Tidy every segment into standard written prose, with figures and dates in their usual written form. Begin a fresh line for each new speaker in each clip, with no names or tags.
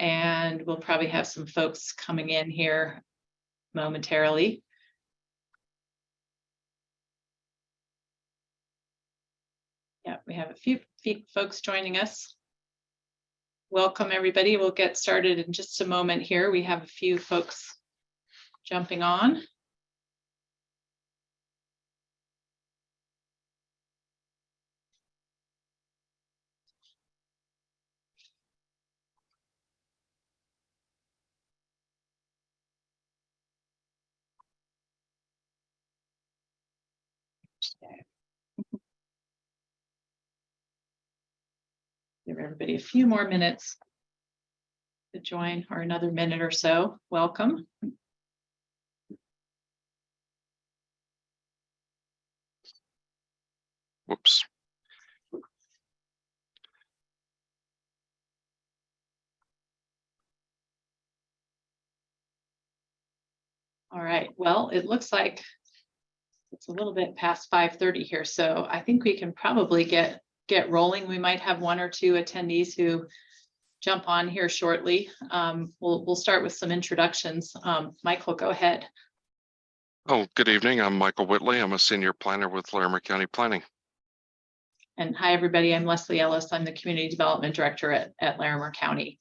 and we'll probably have some folks coming in here momentarily. Yeah, we have a few folks joining us. Welcome, everybody. We'll get started in just a moment here. We have a few folks jumping on. Give everybody a few more minutes to join, or another minute or so. Welcome.
Whoops.
All right, well, it looks like it's a little bit past 5:30 here, so I think we can probably get rolling. We might have one or two attendees who jump on here shortly. We'll start with some introductions. Michael, go ahead.
Oh, good evening. I'm Michael Whitley. I'm a senior planner with Larimer County Planning.
And hi, everybody. I'm Leslie Ellis. I'm the Community Development Director at Larimer County.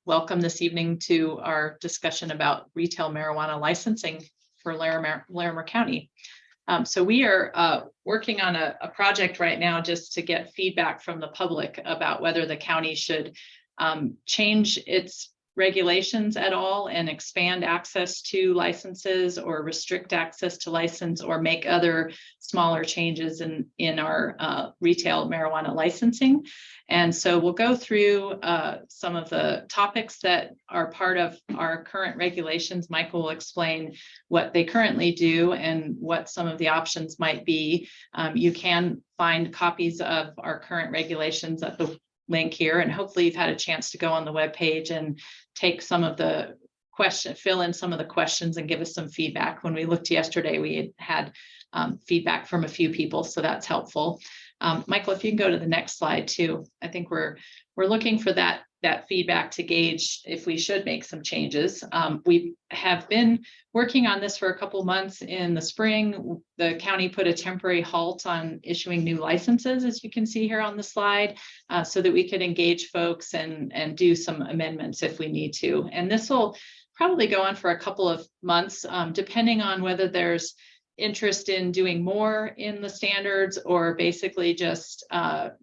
Welcome this evening to our discussion about retail marijuana licensing for Larimer County. So we are working on a project right now just to get feedback from the public about whether the county should change its regulations at all and expand access to licenses or restrict access to license or make other smaller changes in our retail marijuana licensing. And so we'll go through some of the topics that are part of our current regulations. Michael will explain what they currently do and what some of the options might be. You can find copies of our current regulations at the link here, and hopefully you've had a chance to go on the webpage and take some of the fill in some of the questions and give us some feedback. When we looked yesterday, we had feedback from a few people, so that's helpful. Michael, if you can go to the next slide too. I think we're looking for that feedback to gauge if we should make some changes. We have been working on this for a couple months. In the spring, the county put a temporary halt on issuing new licenses, as you can see here on the slide, so that we could engage folks and do some amendments if we need to. And this will probably go on for a couple of months, depending on whether there's interest in doing more in the standards or basically just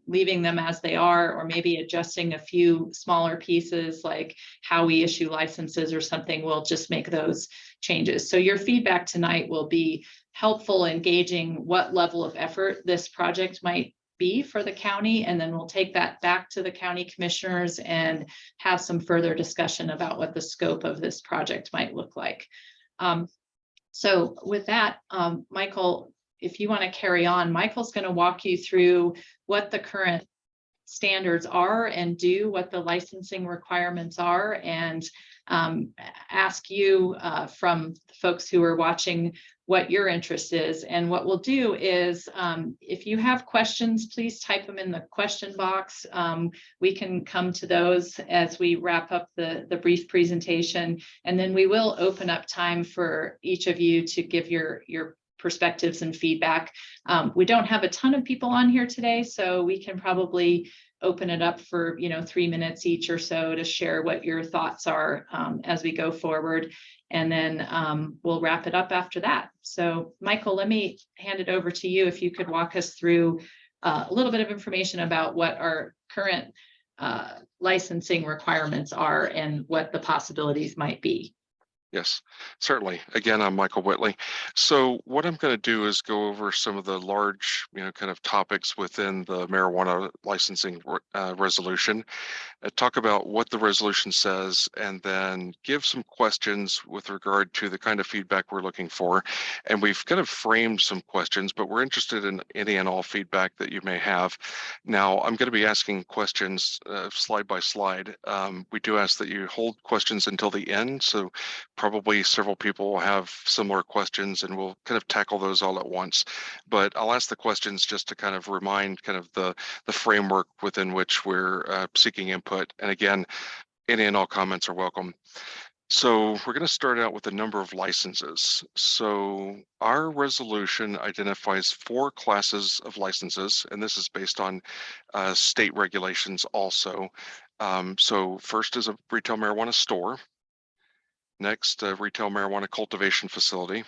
leaving them as they are, or maybe adjusting a few smaller pieces like how we issue licenses or something. We'll just make those changes. So your feedback tonight will be helpful in gauging what level of effort this project might be for the county, and then we'll take that back to the county commissioners and have some further discussion about what the scope of this project might look like. So with that, Michael, if you want to carry on, Michael's going to walk you through what the current standards are and do, what the licensing requirements are, and ask you from the folks who are watching what your interest is. And what we'll do is, if you have questions, please type them in the question box. We can come to those as we wrap up the brief presentation, and then we will open up time for each of you to give your perspectives and feedback. We don't have a ton of people on here today, so we can probably open it up for 3 minutes each or so to share what your thoughts are as we go forward, and then we'll wrap it up after that. So Michael, let me hand it over to you if you could walk us through a little bit of information about what our current licensing requirements are and what the possibilities might be.
Yes, certainly. Again, I'm Michael Whitley. So what I'm going to do is go over some of the large, kind of topics within the marijuana licensing resolution, talk about what the resolution says, and then give some questions with regard to the kind of feedback we're looking for. And we've kind of framed some questions, but we're interested in any and all feedback that you may have. Now, I'm going to be asking questions slide by slide. We do ask that you hold questions until the end, so probably several people will have similar questions, and we'll kind of tackle those all at once. But I'll ask the questions just to kind of remind kind of the framework within which we're seeking input. And again, Any and all comments are welcome. So we're going to start out with a number of licenses. So our resolution identifies 4 classes of licenses, and this is based on state regulations also. So first is a retail marijuana store. Next, a retail marijuana cultivation facility,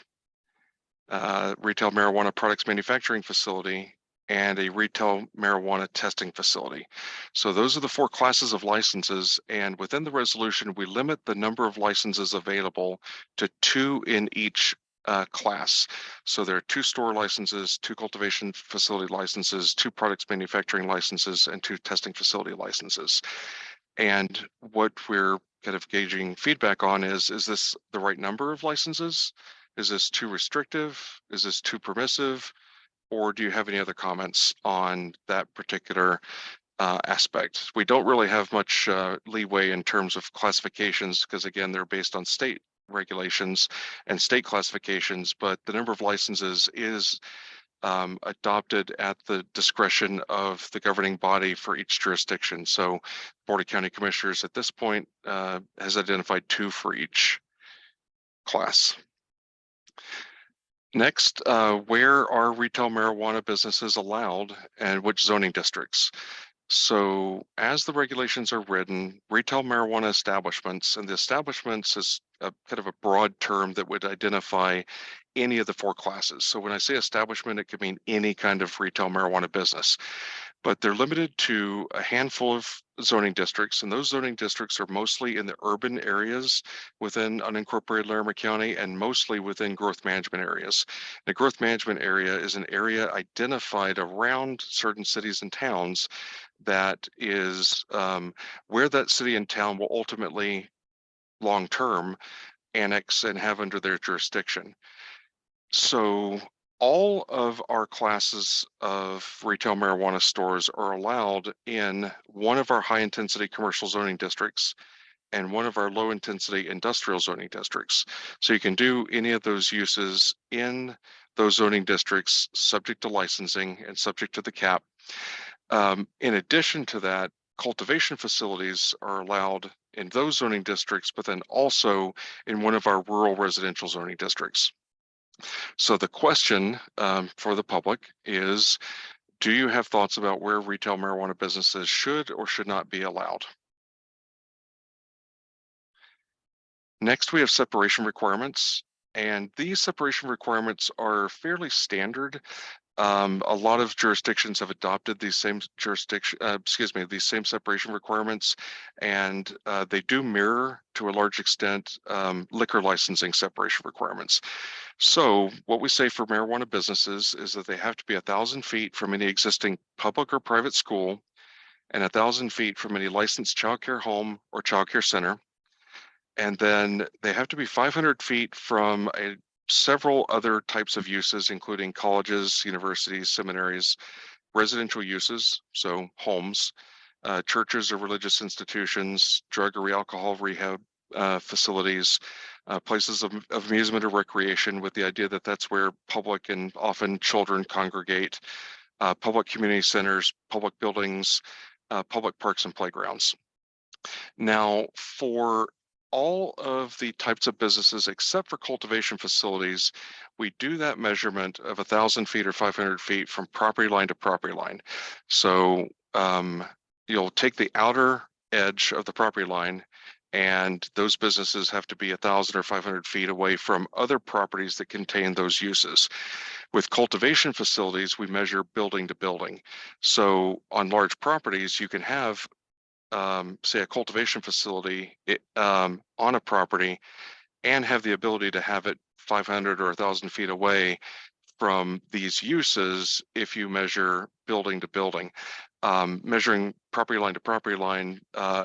retail marijuana products manufacturing facility, and a retail marijuana testing facility. So those are the 4 classes of licenses, and within the resolution, we limit the number of licenses available to 2 in each class. So there are 2 store licenses, 2 cultivation facility licenses, 2 products manufacturing licenses, and 2 testing facility licenses. And what we're kind of gauging feedback on is this the right number of licenses? Is this too restrictive? Is this too permissive? Or do you have any other comments on that particular aspect? We don't really have much leeway in terms of classifications because, again, they're based on state regulations and state classifications, but the number of licenses is adopted at the discretion of the governing body for each jurisdiction. So Board of County Commissioners at this point has identified 2 for each class. Next, where are retail marijuana businesses allowed and which zoning districts? So as the regulations are written, retail marijuana establishments, and the establishments is a kind of a broad term that would identify any of the 4 classes. So when I say establishment, it could mean any kind of retail marijuana business, but they're limited to a handful of zoning districts, and those zoning districts are mostly in the urban areas within unincorporated Larimer County and mostly within growth management areas. The growth management area is an area identified around certain cities and towns that is where that city and town will ultimately long-term annex and have under their jurisdiction. So all of our classes of retail marijuana stores are allowed in one of our high-intensity commercial zoning districts and one of our low-intensity industrial zoning districts. So you can do any of those uses in those zoning districts subject to licensing and subject to the cap. In addition to that, cultivation facilities are allowed in those zoning districts, but then also in one of our rural residential zoning districts. So the question for the public is, do you have thoughts about where retail marijuana businesses should or should not be allowed? Next, we have separation requirements, and these separation requirements are fairly standard. A lot of jurisdictions have adopted these same these same separation requirements, and they do mirror to a large extent liquor licensing separation requirements. So what we say for marijuana businesses is that they have to be 1,000 feet from any existing public or private school and 1,000 feet from any licensed childcare home or childcare center. And then they have to be 500 feet from several other types of uses, including colleges, universities, seminaries, residential uses, so homes, churches or religious institutions, drug or alcohol rehab facilities, places of amusement or recreation, with the idea that that's where public and often children congregate, public community centers, public buildings, public parks and playgrounds. Now, for all of the types of businesses except for cultivation facilities, we do that measurement of 1,000 feet or 500 feet from property line to property line. So you'll take the outer edge of the property line, and those businesses have to be 1,000 or 500 feet away from other properties that contain those uses. With cultivation facilities, we measure building to building. So on large properties, you can have say a cultivation facility on a property and have the ability to have it 500 or 1,000 feet away from these uses if you measure building to building. Measuring property line to property line,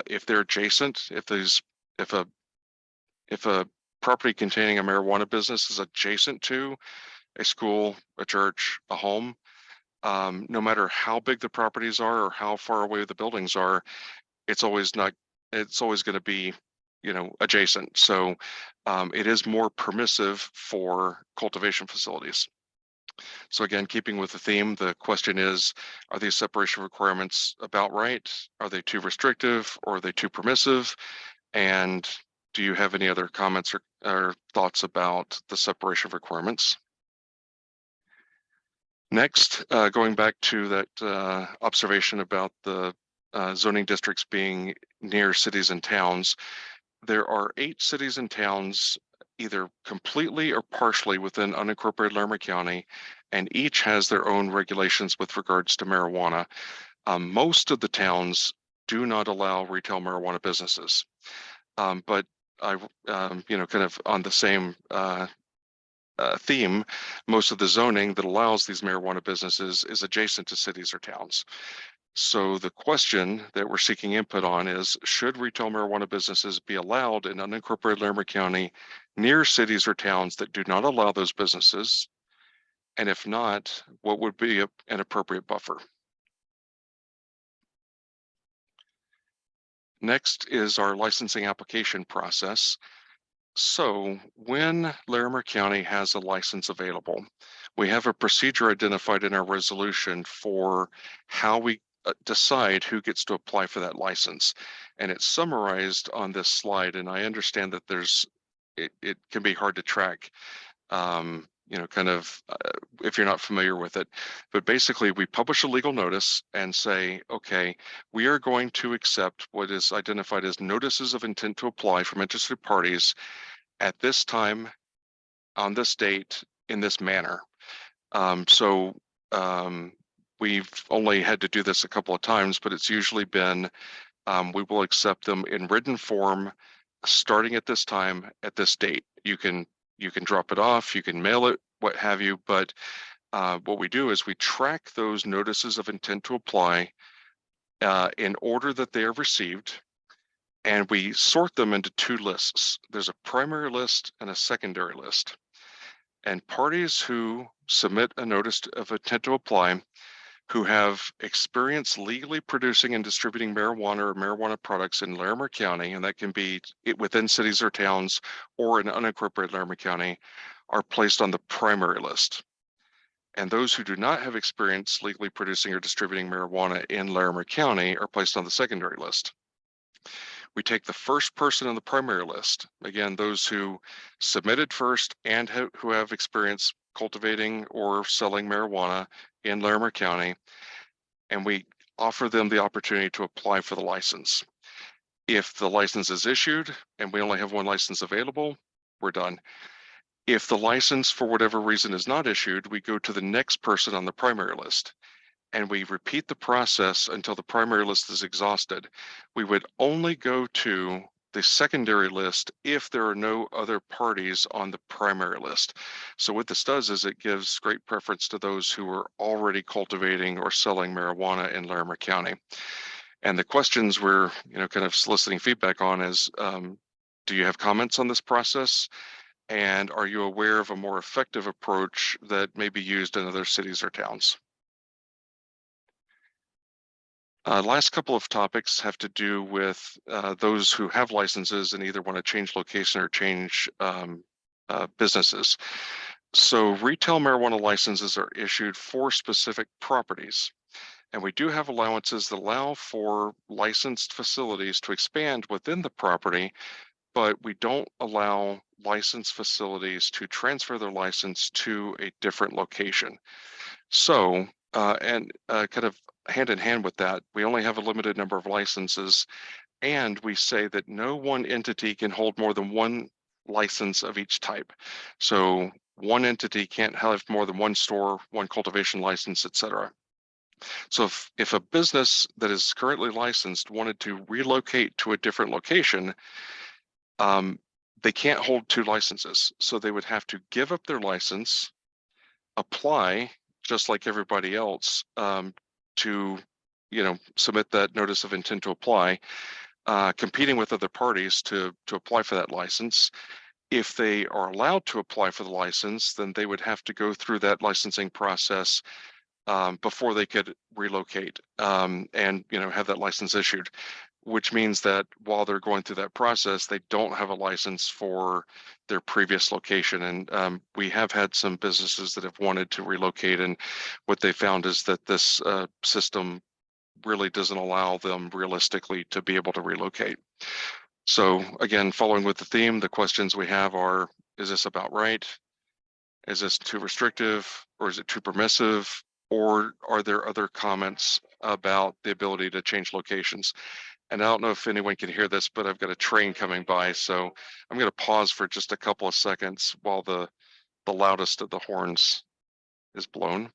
if they're adjacent, if a property containing a marijuana business is adjacent to a school, a church, a home, no matter how big the properties are or how far away the buildings are, it's always going to be, adjacent. So it is more permissive for cultivation facilities. So again, keeping with the theme, the question is, are these separation requirements about right? Are they too restrictive, or are they too permissive? And do you have any other comments or thoughts about the separation requirements? Next, going back to that observation about the zoning districts being near cities and towns, there are 8 cities and towns either completely or partially within unincorporated Larimer County, and each has their own regulations with regards to marijuana. Most of the towns do not allow retail marijuana businesses, but I, kind of on the same theme, most of the zoning that allows these marijuana businesses is adjacent to cities or towns. So the question that we're seeking input on is, should retail marijuana businesses be allowed in unincorporated Larimer County near cities or towns that do not allow those businesses? And if not, what would be an appropriate buffer? Next is our licensing application process. So when Larimer County has a license available, we have a procedure identified in our resolution for how we decide who gets to apply for that license. And it's summarized on this slide. And I understand that it can be hard to track, if you're not familiar with it. But basically, we publish a legal notice and say, okay, we are going to accept what is identified as notices of intent to apply from interested parties at this time, on this date, in this manner. We've only had to do this a couple of times, but it's usually been, we will accept them in written form, starting at this time, at this date. You can drop it off, you can mail it, what have you, but what we do is we track those notices of intent to apply in order that they are received, and we sort them into 2 lists. There's a primary list and a secondary list. And parties who submit a notice of intent to apply, who have experience legally producing and distributing marijuana or marijuana products in Larimer County, and that can be within cities or towns or in unincorporated Larimer County, are placed on the primary list. And those who do not have experience legally producing or distributing marijuana in Larimer County are placed on the secondary list. We take the first person on the primary list, again, those who submitted first and who have experience cultivating or selling marijuana in Larimer County, and we offer them the opportunity to apply for the license. If the license is issued and we only have 1 license available, we're done. If the license for whatever reason is not issued, we go to the next person on the primary list, and we repeat the process until the primary list is exhausted. We would only go to the secondary list if there are no other parties on the primary list. So what this does is it gives great preference to those who are already cultivating or selling marijuana in Larimer County. And the questions we're kind of soliciting feedback on is, do you have comments on this process? And are you aware of a more effective approach that may be used in other cities or towns? Last couple of topics have to do with those who have licenses and either want to change location or change businesses. So retail marijuana licenses are issued for specific properties. And we do have allowances that allow for licensed facilities to expand within the property, but we don't allow licensed facilities to transfer their license to a different location. So, kind of hand in hand with that, we only have a limited number of licenses, and we say that no one entity can hold more than 1 license of each type. So one entity can't have more than 1 store, 1 cultivation license, etc. So if a business that is currently licensed wanted to relocate to a different location, they can't hold 2 licenses. So they would have to give up their license, apply just like everybody else, to submit that notice of intent to apply, competing with other parties to apply for that license. If they are allowed to apply for the license, then they would have to go through that licensing process before they could relocate and have that license issued. which means that while they're going through that process, they don't have a license for their previous location. And we have had some businesses that have wanted to relocate, and what they found is that this system really doesn't allow them realistically to be able to relocate. So again, following with the theme, the questions we have are, is this about right? Is this too restrictive, or is it too permissive? Or are there other comments about the ability to change locations? And I don't know if anyone can hear this, but I've got a train coming by. So I'm going to pause for just a couple of seconds while the loudest of the horns is blown.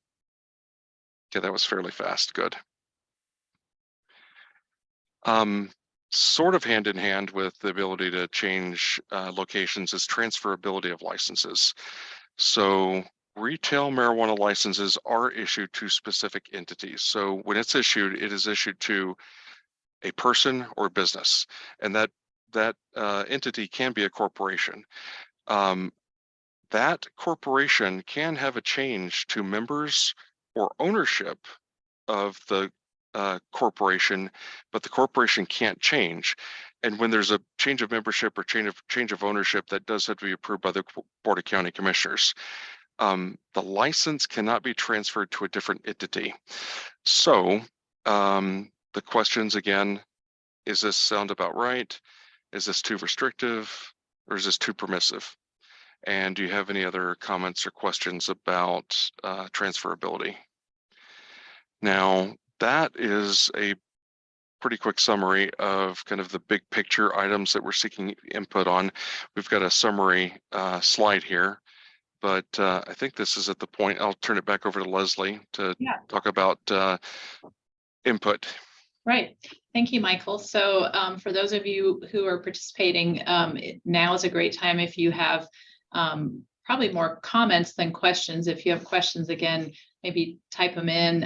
Okay, that was fairly fast. Good. Sort of hand in hand with the ability to change locations is transferability of licenses. So retail marijuana licenses are issued to specific entities. So when it's issued, it is issued to a person or business, and that entity can be a corporation. That corporation can have a change to members or ownership of the corporation, but the corporation can't change. And when there's a change of membership or change of ownership, that does have to be approved by the Board of County Commissioners. The license cannot be transferred to a different entity. So the questions again, is this sound about right? Is this too restrictive, or is this too permissive? And do you have any other comments or questions about transferability? Now, that is a pretty quick summary of kind of the big picture items that we're seeking input on. We've got a summary slide here, but I think this is at the point. I'll turn it back over to Leslie to talk about input.
Right. Thank you, Michael. So for those of you who are participating, now is a great time if you have probably more comments than questions. If you have questions, again, maybe type them in.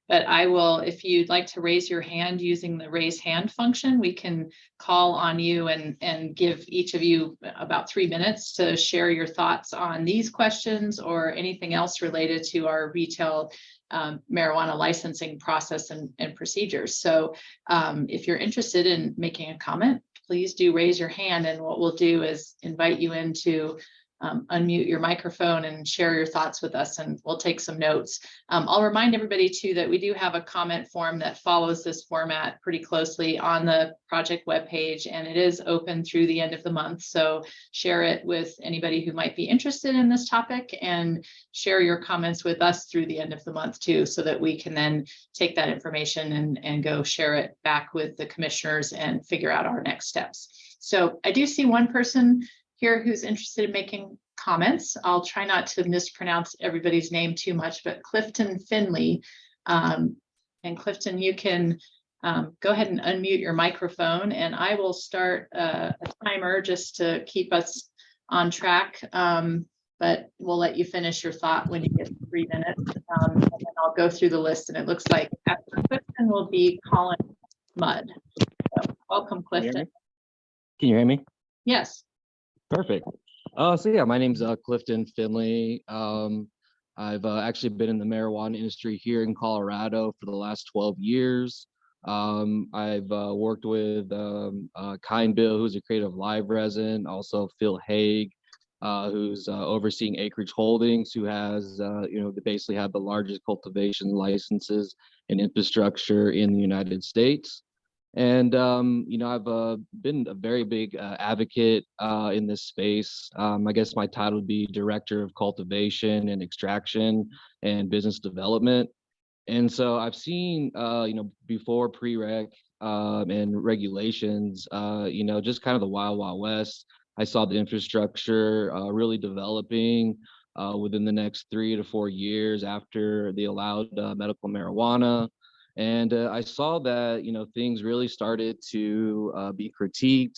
But I will, if you'd like to raise your hand using the raise hand function, we can call on you and give each of you about 3 minutes to share your thoughts on these questions or anything else related to our retail marijuana licensing process and procedures. So if you're interested in making a comment, please do raise your hand, and what we'll do is invite you into unmute your microphone and share your thoughts with us, and we'll take some notes. I'll remind everybody too that we do have a comment form that follows this format pretty closely on the project webpage, and it is open through the end of the month. So share it with anybody who might be interested in this topic, and share your comments with us through the end of the month too, so that we can then take that information and go share it back with the commissioners and figure out our next steps. So I do see one person here who's interested in making comments. I'll try not to mispronounce everybody's name too much, but Clifton Finley. And Clifton, you can go ahead and unmute your microphone, and I will start a timer just to keep us on track. But we'll let you finish your thought when you get 3 minutes, and then I'll go through the list. And it looks like after Clifton will be Colin Mudd. So welcome, Clifton.
Can you hear me?
Yes.
Perfect. So yeah, my name's Clifton Finley. I've actually been in the marijuana industry here in Colorado for the last 12 years. I've worked with Kind Bill, who's a Creative Live resident, also Phil Haig, who's overseeing Acreage Holdings, who has, they basically have the largest cultivation licenses and infrastructure in the United States. And, I've been a very big advocate in this space. I guess my title would be Director of Cultivation and Extraction and Business Development. And so I've seen, before prereq and regulations, just kind of the wild, wild west. I saw the infrastructure really developing within the next 3 to 4 years after they allowed medical marijuana. And I saw that, things really started to be critiqued.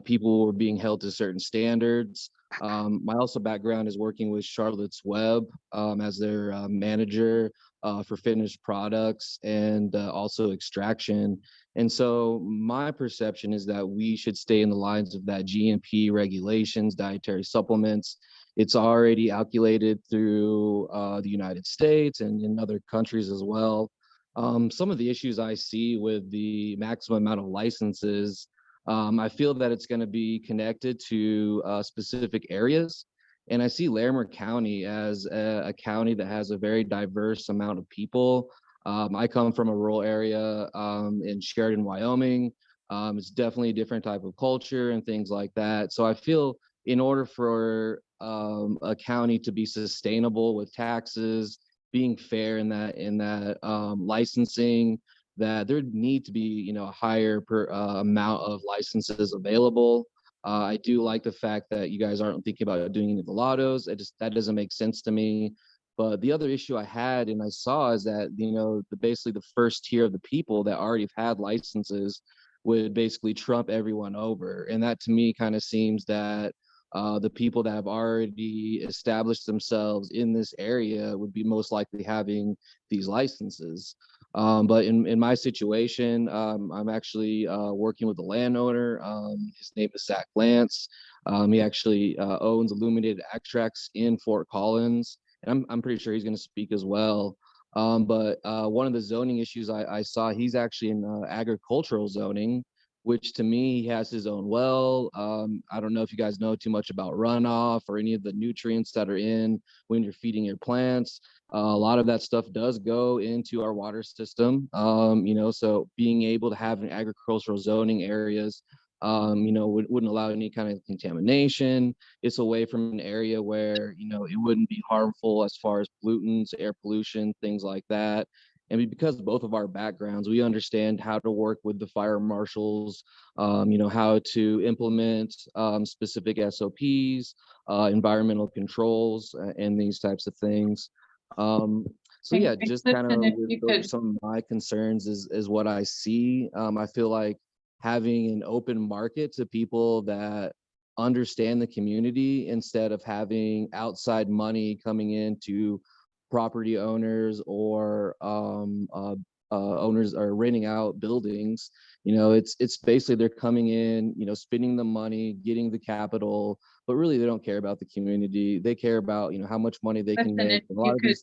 People were being held to certain standards. My also background is working with Charlotte's Web as their manager for finished products and also extraction. And so my perception is that we should stay in the lines of that GMP regulations, dietary supplements. It's already calculated through the United States and in other countries as well. Some of the issues I see with the maximum amount of licenses, I feel that it's going to be connected to specific areas. And I see Larimer County as a county that has a very diverse amount of people. I come from a rural area in Sheridan, Wyoming. It's definitely a different type of culture and things like that. So I feel in order for a county to be sustainable with taxes, being fair in that licensing, that there need to be, you know, a higher amount of licenses available. I do like the fact that you guys aren't thinking about doing any of the lottos. That doesn't make sense to me. But the other issue I had and I saw is that, you know, basically the first tier of the people that already had licenses would basically trump everyone over. And that to me kind of seems that the people that have already established themselves in this area would be most likely having these licenses. But in my situation, I'm actually working with a landowner. His name is Zach Lance. He actually owns Illuminated Extracts in Fort Collins, and I'm pretty sure he's going to speak as well. But one of the zoning issues I saw, he's actually in agricultural zoning, which to me, he has his own well. I don't know if you guys know too much about runoff or any of the nutrients that are in when you're feeding your plants. A lot of that stuff does go into our water system. You know, so being able to have an agricultural zoning areas, you know, wouldn't allow any kind of contamination. It's away from an area where, you know, it wouldn't be harmful as far as pollutants, air pollution, things like that. And because both of our backgrounds, we understand how to work with the fire marshals, you know, how to implement specific SOPs, environmental controls, and these types of things. So yeah, just kind of with some of my concerns is what I see. I feel like having an open market to people that understand the community instead of having outside money coming into property owners or owners are renting out buildings. You know, it's basically they're coming in, you know, spending the money, getting the capital, but really they don't care about the community. They care about, you know, how much money they can make.
A lot of these,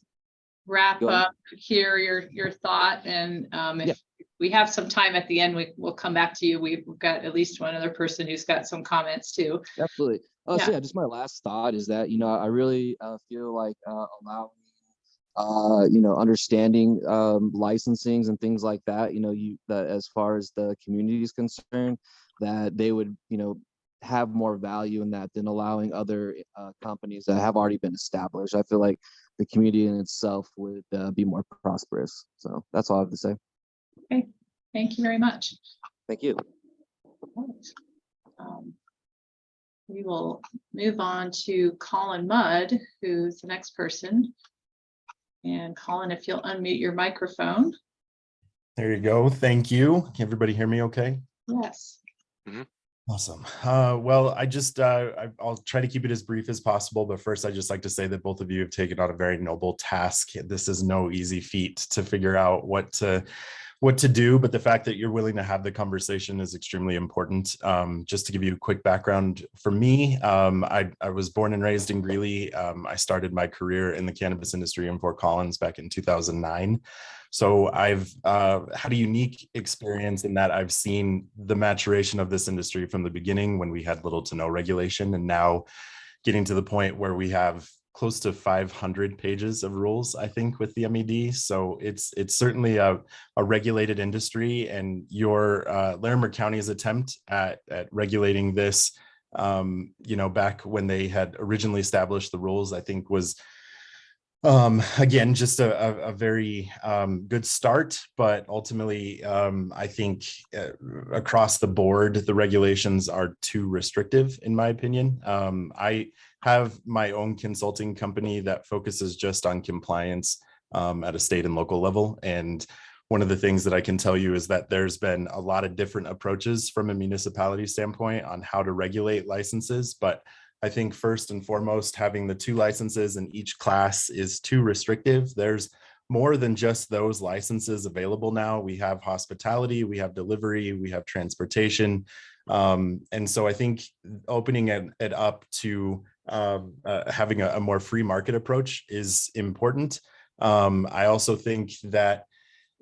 wrap up here your thought, and if we have some time at the end, we'll come back to you. We've got at least one other person who's got some comments too.
Absolutely. So yeah, just my last thought is that, you know, I really feel like allowing you know, understanding licensings and things like that, you know, that as far as the community is concerned, that they would, you know, have more value in that than allowing other companies that have already been established. I feel like the community in itself would be more prosperous. So that's all I have to say.
Okay, thank you very much.
Thank you.
We will move on to Colin Mudd, who's the next person. And Colin, if you'll unmute your microphone.
There you go. Thank you. Can everybody hear me okay?
Yes.
Mm-hmm.
Awesome. Well, I'll try to keep it as brief as possible, but first I'd just like to say that both of you have taken on a very noble task. This is no easy feat to figure out what to do, but the fact that you're willing to have the conversation is extremely important. Just to give you a quick background for me, I was born and raised in Greeley. I started my career in the cannabis industry in Fort Collins back in 2009. So I've had a unique experience in that I've seen the maturation of this industry from the beginning when we had little to no regulation, and now getting to the point where we have close to 500 pages of rules, I think, with the MED. So it's certainly a regulated industry, and your Larimer County's attempt at regulating this, you know, back when they had originally established the rules, I think was, again, just a very good start, but ultimately, I think across the board, the regulations are too restrictive, in my opinion. I have my own consulting company that focuses just on compliance at a state and local level. And one of the things that I can tell you is that there's been a lot of different approaches from a municipality standpoint on how to regulate licenses, but I think first and foremost, having the 2 licenses in each class is too restrictive. There's more than just those licenses available now. We have hospitality, we have delivery, we have transportation. And so I think opening it up to having a more free market approach is important. I also think that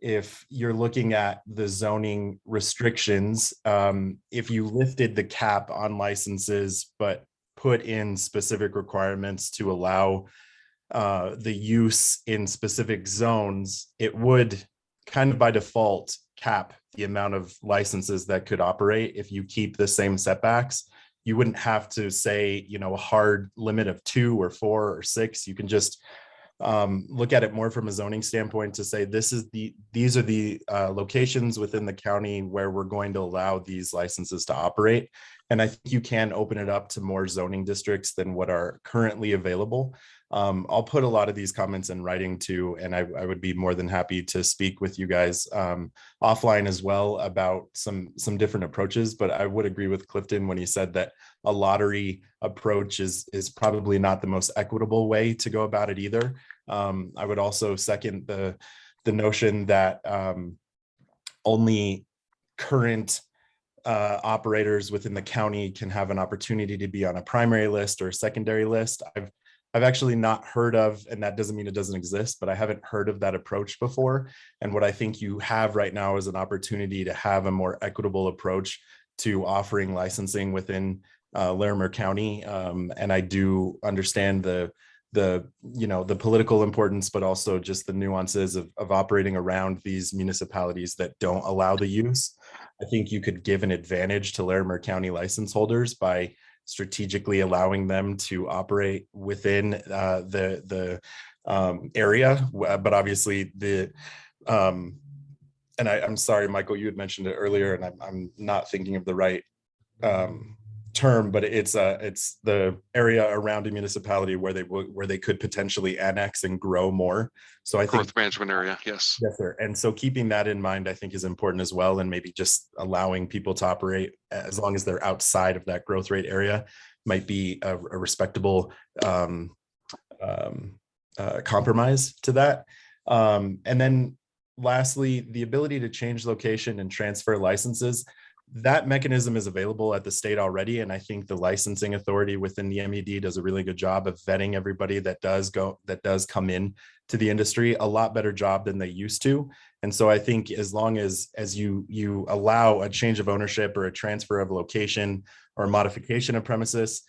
if you're looking at the zoning restrictions, if you lifted the cap on licenses, but put in specific requirements to allow the use in specific zones, it would kind of by default cap the amount of licenses that could operate. If you keep the same setbacks, you wouldn't have to say, you know, a hard limit of 2 or 4 or 6. You can just look at it more from a zoning standpoint to say these are the locations within the county where we're going to allow these licenses to operate. And I think you can open it up to more zoning districts than what are currently available. I'll put a lot of these comments in writing too, and I would be more than happy to speak with you guys offline as well about some different approaches. But I would agree with Clifton when he said that a lottery approach is probably not the most equitable way to go about it either. I would also second the notion that only current operators within the county can have an opportunity to be on a primary list or a secondary list. I've actually not heard of, and that doesn't mean it doesn't exist, but I haven't heard of that approach before. And what I think you have right now is an opportunity to have a more equitable approach to offering licensing within Larimer County. And I do understand the political importance, but also just the nuances of operating around these municipalities that don't allow the use. I think you could give an advantage to Larimer County license holders by strategically allowing them to operate within the area. But obviously and I'm sorry, Michael, you had mentioned it earlier, and I'm not thinking of the right term, but it's the area around a municipality where they could potentially annex and grow more. So I think
Growth management area, yes.
Yes, sir. And so keeping that in mind, I think is important as well. And maybe just allowing people to operate as long as they're outside of that growth rate area might be a respectable compromise to that. And then lastly, the ability to change location and transfer licenses. That mechanism is available at the state already. And I think the licensing authority within the MED does a really good job of vetting everybody that does come in to the industry, a lot better job than they used to. And so I think as long as you allow a change of ownership or a transfer of location or a modification of premises,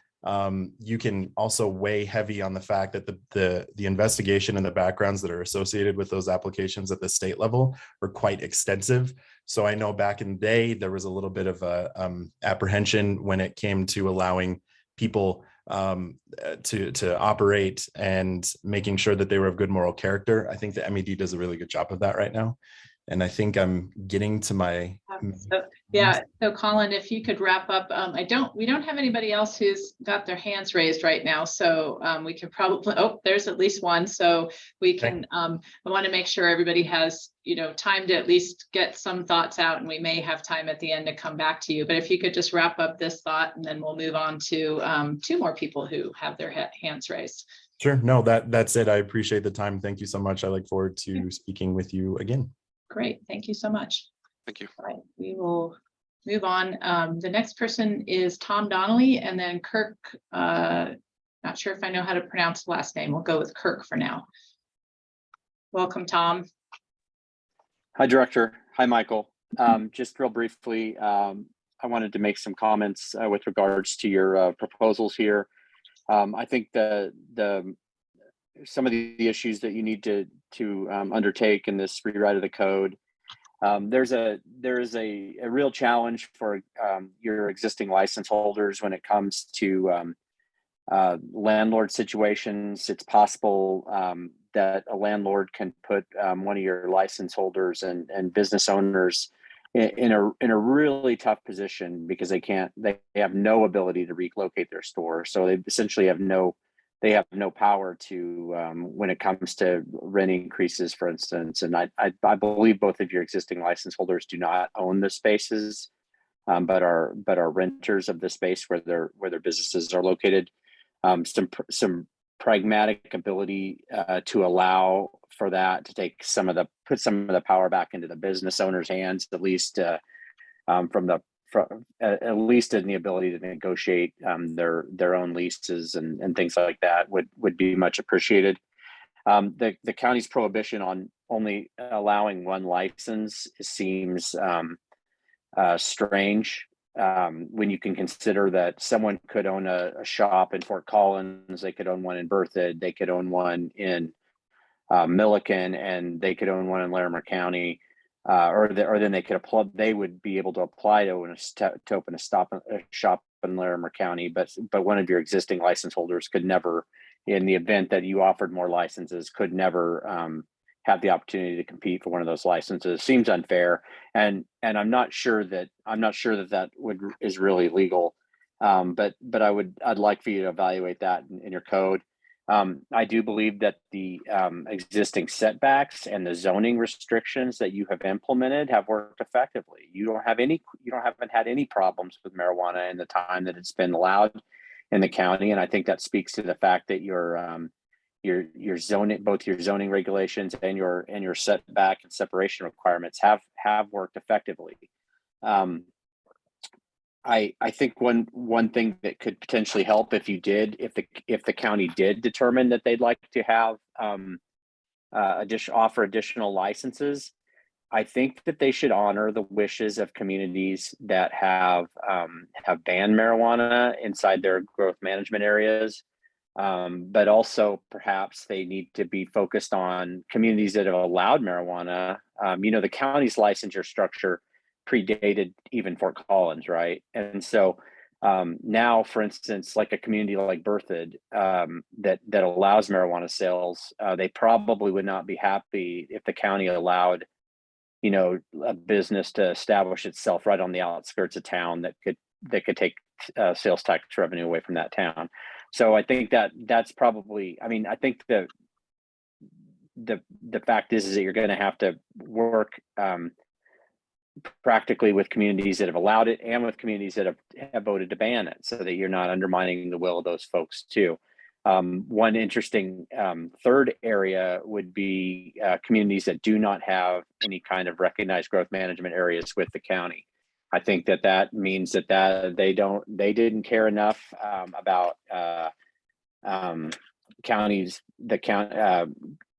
you can also weigh heavy on the fact that the investigation and the backgrounds that are associated with those applications at the state level are quite extensive. So I know back in the day, there was a little bit of a apprehension when it came to allowing people to operate and making sure that they were of good moral character. I think the MED does a really good job of that right now. And I think I'm getting to my.
So Colin, if you could wrap up, we don't have anybody else who's got their hands raised right now. So we can probably, there's at least one. So we can, I want to make sure everybody has, time to at least get some thoughts out, and we may have time at the end to come back to you. But if you could just wrap up this thought, and then we'll move on to 2 more people who have their hands raised.
Sure. No, that's it. I appreciate the time. Thank you so much. I look forward to speaking with you again.
Great. Thank you so much.
Thank you.
All right, we will move on. The next person is Tom Donnelly, and then Kirk. Not sure if I know how to pronounce the last name. We'll go with Kirk for now. Welcome, Tom.
Hi, Director. Hi, Michael. Just real briefly, I wanted to make some comments with regards to your proposals here. I think some of the issues that you need to undertake in this rewrite of the code. There is a real challenge for your existing license holders when it comes to landlord situations. It's possible that a landlord can put one of your license holders and business owners in a really tough position because they have no ability to relocate their store. So they essentially have no power to when it comes to rent increases, for instance. And I believe both of your existing license holders do not own the spaces, but are renters of the space where their businesses are located. Some pragmatic ability to allow for that to put some of the power back into the business owner's hands, at least at least in the ability to negotiate their own leases and things like that would be much appreciated. The county's prohibition on only allowing one license seems strange, when you can consider that someone could own a shop in Fort Collins, they could own one in Berthoud, they could own one in Milliken, and they could own one in Larimer County, or then they could apply. They would be able to apply to open a shop in Larimer County, but one of your existing license holders could never, in the event that you offered more licenses, could never have the opportunity to compete for one of those licenses. Seems unfair, and I'm not sure that that is really legal. But I'd like for you to evaluate that in your code. I do believe that the existing setbacks and the zoning restrictions that you have implemented have worked effectively. You haven't had any problems with marijuana in the time that it's been allowed in the county, and I think that speaks to the fact that your zoning, both your zoning regulations and your setback and separation requirements have worked effectively. I think one thing that could potentially help if the county did determine that they'd like to have offer additional licenses, I think that they should honor the wishes of communities that have banned marijuana inside their growth management areas. But also perhaps they need to be focused on communities that have allowed marijuana. The county's licensure structure predated even Fort Collins, right? And so now, for instance, like a community like Berthoud that allows marijuana sales, they probably would not be happy if the county allowed, a business to establish itself right on the outskirts of town that could take sales tax revenue away from that town. So I think that's probably. I mean, I think the fact is that you're going to have to work practically with communities that have allowed it and with communities that have voted to ban it, so that you're not undermining the will of those folks too. One interesting third area would be communities that do not have any kind of recognized growth management areas with the county. I think that means that they didn't care enough about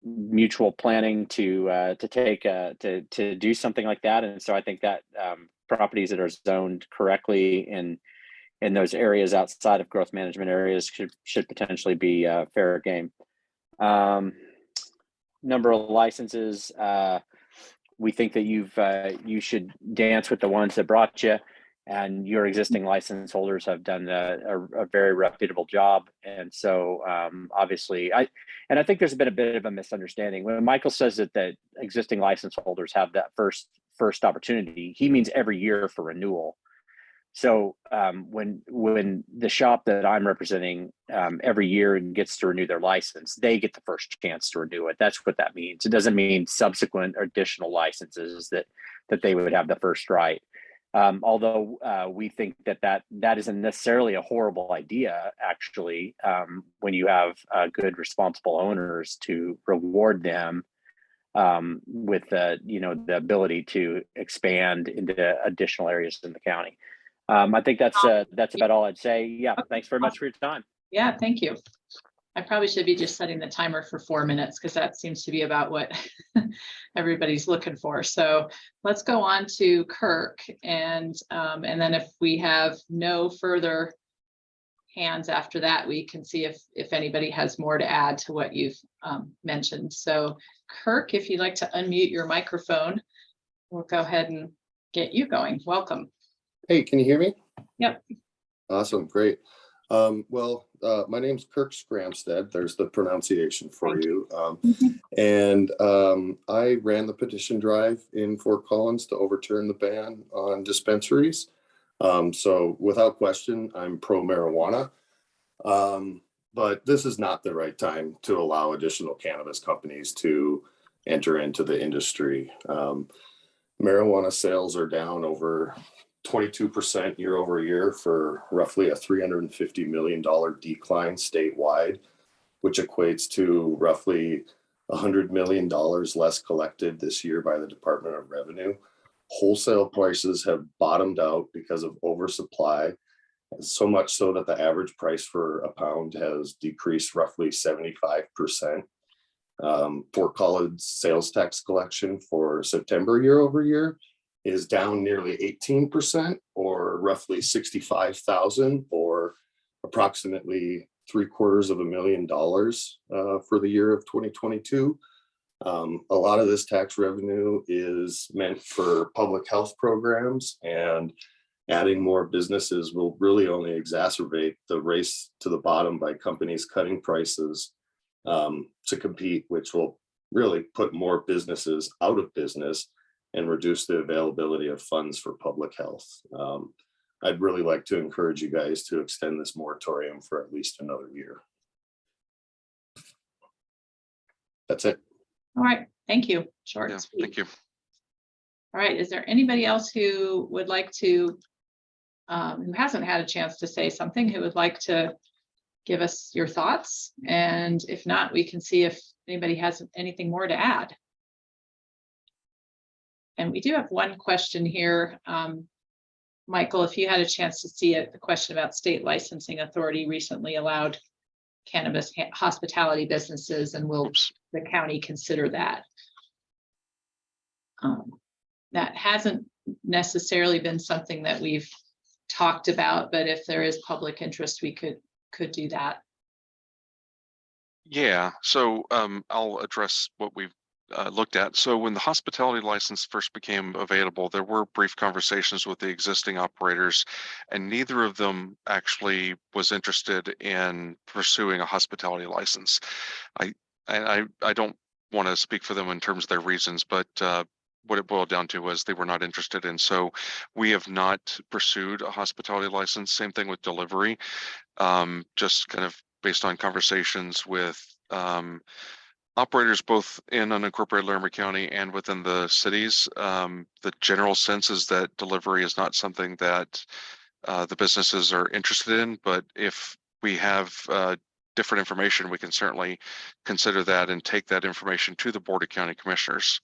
mutual planning to do something like that. And so I think that properties that are zoned correctly in those areas outside of growth management areas should potentially be fair game. Number of licenses, we think that you should dance with the ones that brought you, and your existing license holders have done a very reputable job. And so obviously, I think there's been a bit of a misunderstanding when Michael says that the existing license holders have that first opportunity. He means every year for renewal. So when the shop that I'm representing every year gets to renew their license, they get the first chance to renew it. That's what that means. It doesn't mean subsequent or additional licenses that they would have the first right. Although we think that isn't necessarily a horrible idea, actually, when you have good, responsible owners to reward them with the ability to expand into additional areas in the county. I think that's about all I'd say. Yeah, thanks very much for your time.
Yeah, thank you. I probably should be just setting the timer for 4 minutes, because that seems to be about what everybody's looking for. So let's go on to Kirk, and then if we have no further hands after that, we can see if anybody has more to add to what you've mentioned. So Kirk, if you'd like to unmute your microphone, we'll go ahead and get you going. Welcome.
Hey, can you hear me?
Yep.
Awesome, great. My name's Kirk Scramstead. There's the pronunciation for you. And I ran the petition drive in Fort Collins to overturn the ban on dispensaries. So without question, I'm pro marijuana. But this is not the right time to allow additional cannabis companies to enter into the industry. Marijuana sales are down over 22% year over year for roughly a $350 million decline statewide, which equates to roughly $100 million less collected this year by the Department of Revenue. Wholesale prices have bottomed out because of oversupply, so much so that the average price for a pound has decreased roughly 75%. Fort Collins sales tax collection for September year over year is down nearly 18%, or roughly 65,000, or approximately $750,000 for the year of 2022. A lot of this tax revenue is meant for public health programs, and adding more businesses will really only exacerbate the race to the bottom by companies cutting prices to compete, which will really put more businesses out of business and reduce the availability of funds for public health. I'd really like to encourage you guys to extend this moratorium for at least another year. That's it.
All right, thank you. Short
Yeah,
and sweet.
thank you.
All right, is there anybody else who would like to, who hasn't had a chance to say something, who would like to give us your thoughts? And if not, we can see if anybody has anything more to add. And we do have one question here. Michael, if you had a chance to see it, the question about state licensing authority recently allowed cannabis hospitality businesses, and will the county consider that? That hasn't necessarily been something that we've talked about, but if there is public interest, we could do that.
Yeah, so I'll address what we've looked at. So when the hospitality license first became available, there were brief conversations with the existing operators, and neither of them actually was interested in pursuing a hospitality license. I don't want to speak for them in terms of their reasons, but what it boiled down to was they were not interested. And so we have not pursued a hospitality license. Same thing with delivery, just kind of based on conversations with operators both in unincorporated Larimer County and within the cities. The general sense is that delivery is not something that the businesses are interested in, but if we have different information, we can certainly consider that and take that information to the Board of County Commissioners.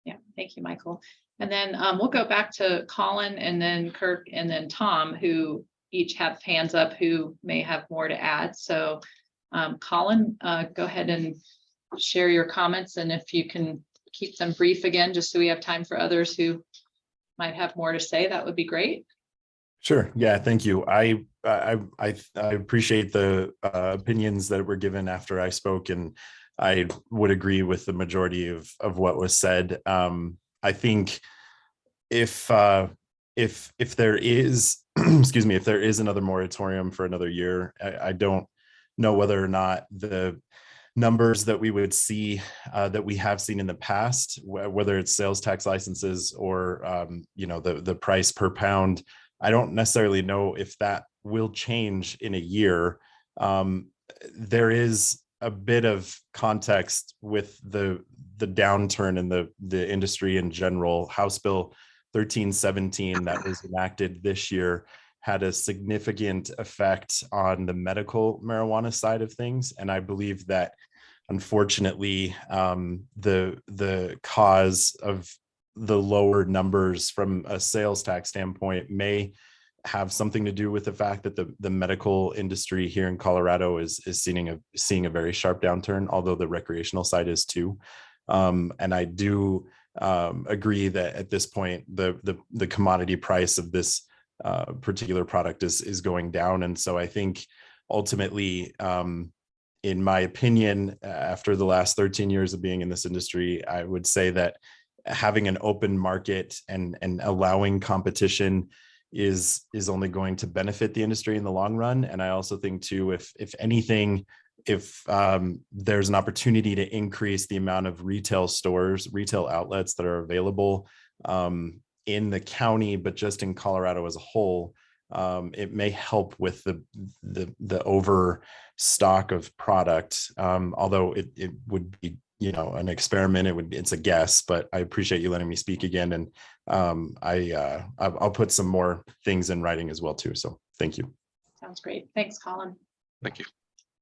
Yeah, thank you, Michael. And then we'll go back to Colin, and then Kirk, and then Tom, who each have hands up who may have more to add. So Colin, go ahead and share your comments, and if you can keep them brief again, just so we have time for others who might have more to say, that would be great.
Sure. Yeah. Thank you. I appreciate the opinions that were given after I spoke, and I would agree with the majority of what was said. I think if there is, excuse me, if there is another moratorium for another year, I don't know whether or not the numbers that we would see that we have seen in the past, whether it's sales tax licenses or the price per pound, I don't necessarily know if that will change in a year. There is a bit of context with the downturn in the industry in general. House Bill 1317 that was enacted this year had a significant effect on the medical marijuana side of things. And I believe that, unfortunately, the cause of the lower numbers from a sales tax standpoint may have something to do with the fact that the medical industry here in Colorado is seeing a very sharp downturn, although the recreational side is too. And I do agree that at this point, the commodity price of this particular product is going down. And so I think ultimately, in my opinion, after the last 13 years of being in this industry, I would say that having an open market and allowing competition is only going to benefit the industry in the long run. And I also think too, if anything, if there's an opportunity to increase the amount of retail outlets that are available in the county, but just in Colorado as a whole, it may help with the overstock of product. Although it would be, an experiment. It's a guess, but I appreciate you letting me speak again. And I'll put some more things in writing as well too. So thank you.
Sounds great. Thanks, Colin.
Thank you.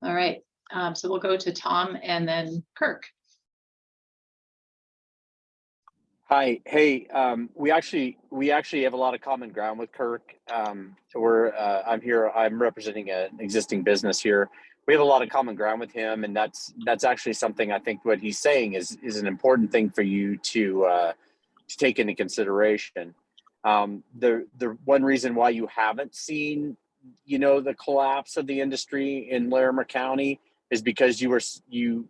All right. So we'll go to Tom and then Kirk.
Hi. Hey, we actually have a lot of common ground with Kirk. I'm here. I'm representing an existing business here. we have a lot of common ground with him, and that's actually something I think what he's saying is an important thing for you to take into consideration. The one reason why you haven't seen, the collapse of the industry in Larimer County is because you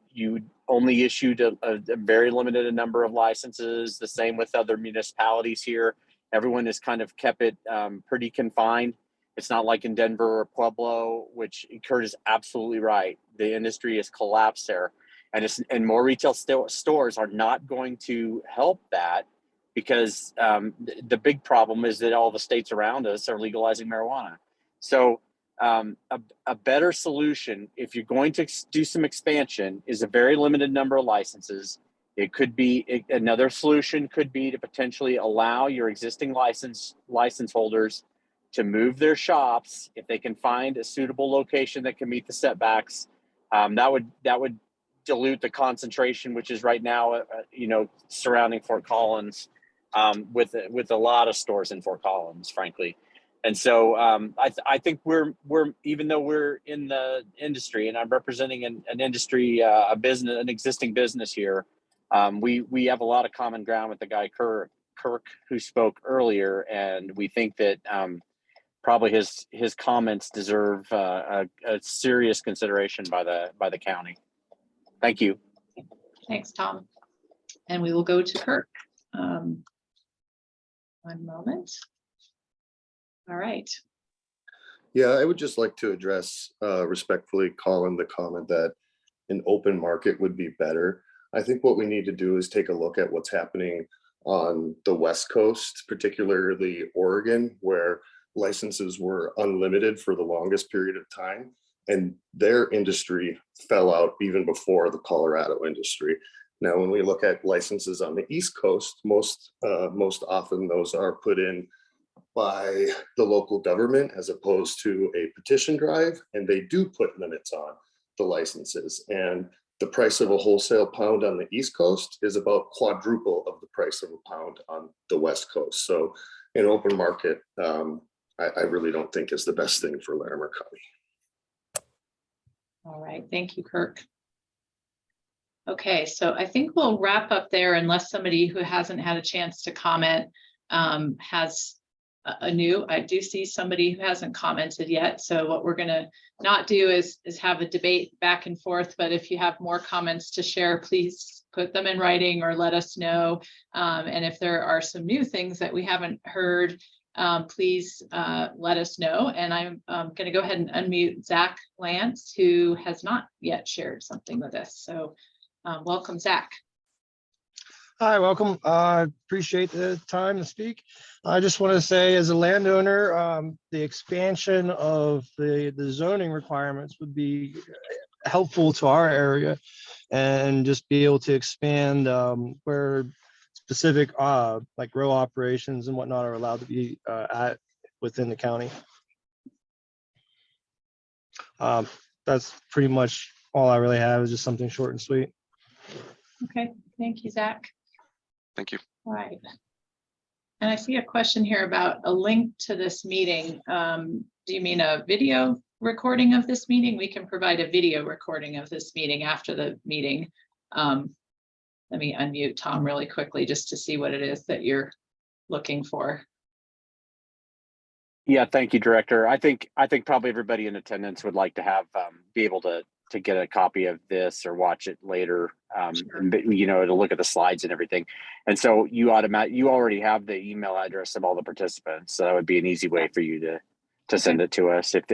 only issued a very limited number of licenses. The same with other municipalities here. Everyone has kind of kept it pretty confined. It's not like in Denver or Pueblo, which Kurt is absolutely right. The industry has collapsed there, and more retail stores are not going to help that, because the big problem is that all the states around us are legalizing marijuana. So a better solution, if you're going to do some expansion, is a very limited number of licenses. It could be another solution could be to potentially allow your existing license holders to move their shops if they can find a suitable location that can meet the setbacks. That would dilute the concentration, which is right now, surrounding Fort Collins, with a lot of stores in Fort Collins, frankly. And so I think we're even though we're in the industry, and I'm representing an industry, an existing business here, we have a lot of common ground with the guy Kirk who spoke earlier, and we think that probably his comments deserve a serious consideration by the county. Thank you.
Thanks, Tom. And we will go to Kirk. One moment. All right.
Yeah, I would just like to address respectfully, Colin, the comment that an open market would be better. I think what we need to do is take a look at what's happening on the West Coast, particularly Oregon, where licenses were unlimited for the longest period of time, and their industry fell out even before the Colorado industry. Now, when we look at licenses on the East Coast, most often those are put in by the local government as opposed to a petition drive, and they do put limits on the licenses. And the price of a wholesale pound on the East Coast is about quadruple of the price of a pound on the West Coast. So an open market, I really don't think is the best thing for Larimer County.
All right. Thank you, Kirk. Okay, so I think we'll wrap up there unless somebody who hasn't had a chance to comment has I do see somebody who hasn't commented yet. So what we're gonna not do is have a debate back and forth, but if you have more comments to share, please put them in writing or let us know. And if there are some new things that we haven't heard, please let us know. And I'm gonna go ahead and unmute Zach Lance, who has not yet shared something with us. So welcome, Zach.
Hi, welcome. Appreciate the time to speak. I just want to say, as a landowner, the expansion of the zoning requirements would be helpful to our area, and just be able to expand where specific like grow operations and whatnot are allowed to be within the county. That's pretty much all I really have, is just something short and sweet.
Okay, thank you, Zach.
Thank you.
All right. And I see a question here about a link to this meeting. Do you mean a video recording of this meeting? We can provide a video recording of this meeting after the meeting. Let me unmute Tom really quickly just to see what it is that you're looking for.
Yeah, thank you, Director. I think probably everybody in attendance would like to have be able to get a copy of this or watch it later,
Sure.
to look at the slides and everything. And so you already have the email address of all the participants, so that would be an easy way for you to send it to us if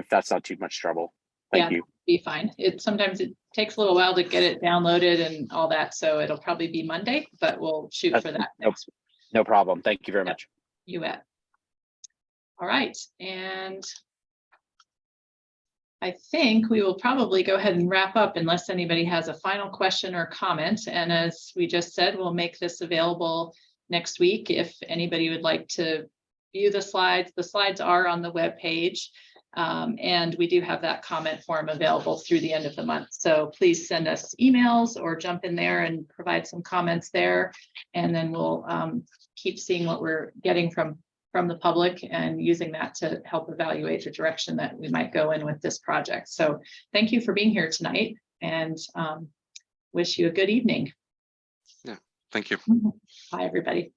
that's not too much trouble. Thank you.
Be fine. Sometimes it takes a little while to get it downloaded and all that, so it'll probably be Monday, but we'll shoot for that next week.
No problem. Thank you very much.
You bet. All right, and I think we will probably go ahead and wrap up unless anybody has a final question or comment. And as we just said, we'll make this available next week if anybody would like to view the slides. The slides are on the web page, and we do have that comment form available through the end of the month. So please send us emails or jump in there and provide some comments there, and then we'll keep seeing what we're getting from from the public and using that to help evaluate the direction that we might go in with this project. So thank you for being here tonight, and wish you a good evening.
Thank you.
Bye, everybody.